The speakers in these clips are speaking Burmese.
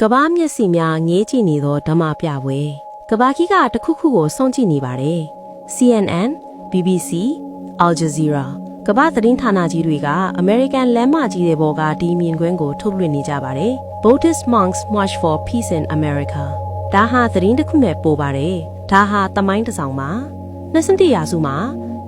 ကဘာမျက်စိများငေးကြည့်နေသောဓမ္မပြပွဲကဘာကြီးကတခုခုကိုစောင့်ကြည့်နေပါတယ် CNN BBC Al Jazeera ကဘာသတင်းဌာနကြီးတွေက American လမ်းမကြီးတွေပေါ်ကဒီမြင်ကွင်းကိုထုတ်လွှင့်နေကြပါတယ် Buddhist monks march for peace in America ဒါဟာသတင်းတစ်ခုနဲ့ပို့ပါတယ်ဒါဟာသမိုင်းတစ်စောင်ပါ20ရာစုမှာ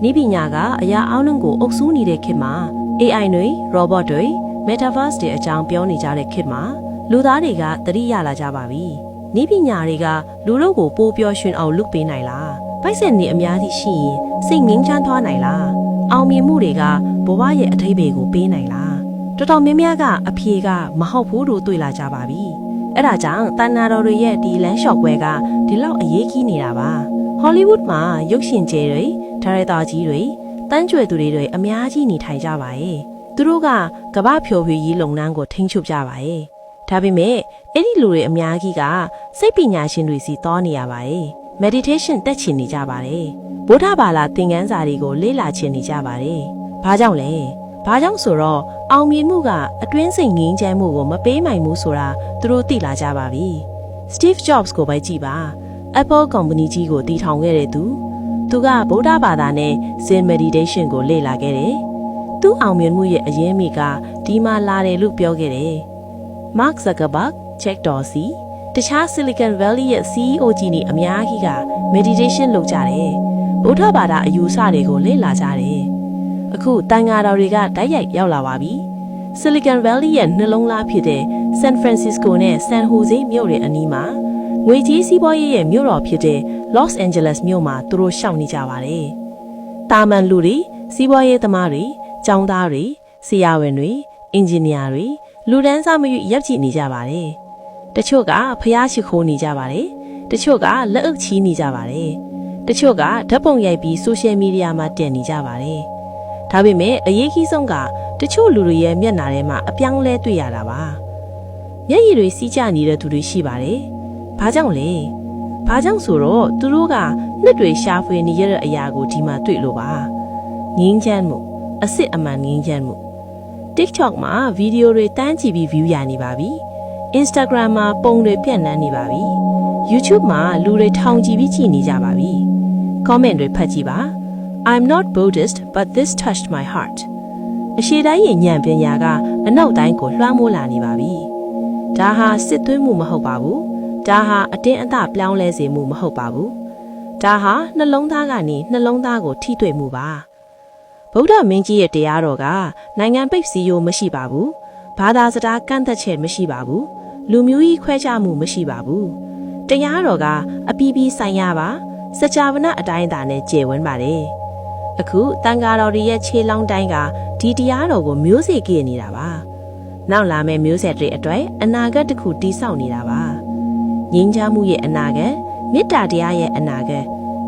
နိပညာကအရာအလုံးကိုအုပ်စိုးနေတဲ့ခေတ်မှာ AI တွေ robot တွေ metaverse တွေအကြောင်းပြောနေကြတဲ့ခေတ်မှာလူသားတွေကသတိရလာကြပါပြီ။နိပညာတွေကလူတို့ကိုပိုးပြောရွှင်အောင်လုပ်ပေးနိုင်လား။ပိုက်ဆံတွေအများကြီးရှိရင်စိတ်ငြိမ်းချမ်းသွားနိုင်လား။အောင်မြင်မှုတွေကဘဝရဲ့အထိပ္ပယ်ကိုပေးနိုင်လား။တော်တော်များများကအဖြေကမဟုတ်ဘူးလို့တွေ့လာကြပါပြီ။အဲ့ဒါကြောင့်တန်နာတော်တွေရဲ့ဒီလမ်းလျှောက်ပွဲကဒီလောက်အရေးကြီးနေတာပါ။ Hollywood မှာရုပ်ရှင်ကျယ်တွေဒါရိုက်တာကြီးတွေတန်းကြွယ်သူတွေအများကြီးနေထိုင်ကြပါရဲ့။သူတို့ကကမ္ဘာဖြိုဖြေရေးလုပ်ငန်းကိုထိန်းချုပ်ကြပါရဲ့။ဒါပေမဲ့အဲ့ဒီလူတွေအများကြီးကစိတ်ပညာရှင်တွေစီတောနေရပါတယ် meditation တက်ချင်နေကြပါတယ်ဗုဒ္ဓဘာသာသင်ခန်းစာတွေကိုလေ့လာချင်နေကြပါတယ်ဘာကြောင့်လဲဘာကြောင့်ဆိုတော့အောင်မြင်မှုကအတွင်းစိတ်ငြိမ်းချမ်းမှုကိုမပေးနိုင်ဘူးဆိုတာသူတို့သိလာကြပါပြီ Steve Jobs ကိုပဲကြည့်ပါ Apple Company ကြီးကိုတည်ထောင်ခဲ့တဲ့သူကဗုဒ္ဓဘာသာနဲ့ Zen meditation ကိုလေ့လာခဲ့တယ်သူအောင်မြင်မှုရဲ့အရင်းမြစ်ကဒီမှာလာတယ်လို့ပြောခဲ့တယ်Mark Zuckerberg, Jack Dorsey တခြား Silicon Valley ရဲ့ CEO ကြီးတွေအများကြီးက meditation လုပ်ကြတယ်။ဗုဒ္ဓဘာသာအယူအဆတွေကိုလေ့လာကြတယ်။အခုတန်ဃာတော်တွေကတိုက်ရိုက်ရောက်လာပါပြီ။ Silicon Valley ရဲ့နှလုံးသားဖြစ်တဲ့ San Francisco နဲ့ San Jose မြို့တွေအနီးမှာငွေကြေးစီးပွားရေးရဲ့မြို့တော်ဖြစ်တဲ့ Los Angeles မြို့မှာသူတို့ရှောက်နေကြပါတယ်။တာမန်လူတွေစီးပွားရေးသမားတွေကျောင်းသားတွေဆရာဝန်တွေအင်ဂျင်နီယာတွေလူတန်းစားမရွေးရပ်ကြည့်နေကြပါတယ်။တချို့ကဖျားရှိခိုးနေကြပါတယ်။တချို့ကလက်အုပ်ချီးနေကြပါတယ်။တချို့ကဓာတ်ပုံရိုက်ပြီးဆိုရှယ်မီဒီယာမှာတင်နေကြပါတယ်။ဒါပေမဲ့အရေးကြီးဆုံးကတချို့လူတွေရဲ့မျက်နှာထဲမှာအပြောင်းလဲတွေ့ရတာပါ။မျက်ရည်တွေစီးကျနေတဲ့သူတွေရှိပါတယ်။ဘာကြောင့်လဲ။ဘာကြောင့်ဆိုတော့သူတို့ကနှစ်တွေရှာဖွေနေရတဲ့အရာကိုဒီမှာတွေ့လို့ပါ။ငြင်းချမ်းမှုအစစ်အမှန်ငြင်းချမ်းမှုTikTok မှာဗီဒီယိုတွေတန်းကြည့်ပြီး view ရနေပါပြီ။ Instagram မှာပုံတွေပြန့်နှံ့နေပါပြီ။ YouTube မှာလူတွေထောင်ကြည့်ပြီးကြည့်နေကြပါပြီ။ Comment တွေဖတ်ကြည့်ပါ။ I'm not Buddhist but this touched my heart. အရှိတိုင်းရဲ့ဉာဏ်ပညာကအနောက်တိုင်းကိုလွှမ်းမိုးလာနေပါပြီ။ဒါဟာစစ်သွင်းမှုမဟုတ်ပါဘူး။ဒါဟာအတင်းအသပြောင်းလဲစေမှုမဟုတ်ပါဘူး။ဒါဟာနှလုံးသားကနေနှလုံးသားကိုထိတွေ့မှုပါ။ဗုဒ္ဓမင်းကြီးရဲ့တရားတော်ကနိုင်ငံပိတ်စည်းရိုးမရှိပါဘူး။ဘာသာစကားကန့်သက်ချက်မရှိပါဘူး။လူမျိုးကြီးခွဲခြားမှုမရှိပါဘူး။တရားတော်ကအပီးပီးဆိုင်ရပါစကြဝဠာအတိုင်းအတာနဲ့ကျေဝန်းပါတယ်။အခုတန်ဃာတော်တွေရဲ့ခြေလောင်းတိုင်းကဒီတရားတော်ကိုမျိုးစေ့ကြည့်နေတာပါ။နောက်လာမယ့်မျိုးဆက်တွေအတွက်အနာဂတ်တစ်ခုတည်ဆောက်နေတာပါ။ငြိမ်းချမ်းမှုရဲ့အနာဂတ်မေတ္တာတရားရဲ့အနာဂတ်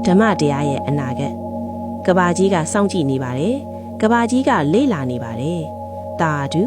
ဓမ္မတရားရဲ့အနာဂတ်ကဘာကြီးကစောင့်ကြည့်နေပါတယ်ကဘာကြီးကလေ့လာနေပါတယ်တာဒု